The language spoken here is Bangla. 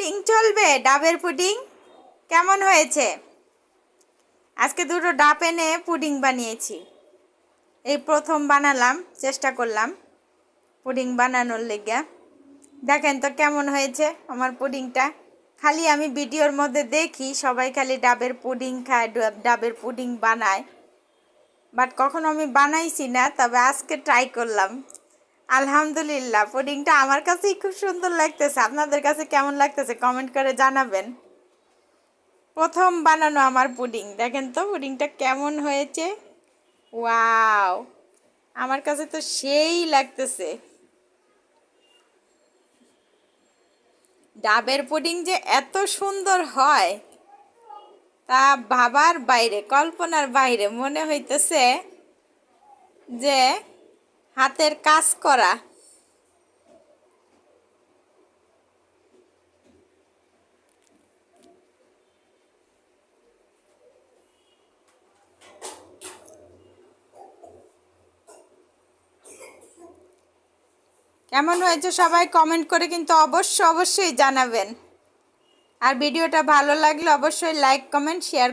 পুডিং চলবে, ডাবের পুডিং কেমন হয়েছে? আজকে দুটো ডাব এনে পুডিং বানিয়েছি। এই প্রথম বানালাম, চেষ্টা করলাম পুডিং বানানোর লেগে। দেখেন তো কেমন হয়েছে আমার পুডিংটা। খালি আমি ভিডিওর মধ্যে দেখি সবাই খালি ডাবের পুডিং খায়, ডাবের পুডিং বানায়, বাট কখনো আমি বানাইছি না। তবে আজকে ট্রাই করলাম। আলহামদুলিল্লাহ, পুডিংটা আমার কাছেই খুব সুন্দর লাগতেছে। আপনাদের কাছে কেমন লাগতেছে কমেন্ট করে জানাবেন। প্রথম বানানো আমার পুডিং, দেখেন তো পুডিংটা কেমন হয়েছে। ওয়াও, আমার কাছে তো সেই লাগতেছে। ডাবের পুডিং যে এত সুন্দর হয় তা ভাবার বাইরে, কল্পনার বাইরে। মনে হইতেছে যে হাতের কাজ করা। কেমন হয়েছে সবাই কমেন্ট করে কিন্তু অবশ্যই জানাবেন। আর ভিডিওটা ভালো লাগলে অবশ্যই লাইক, কমেন্ট, শেয়ার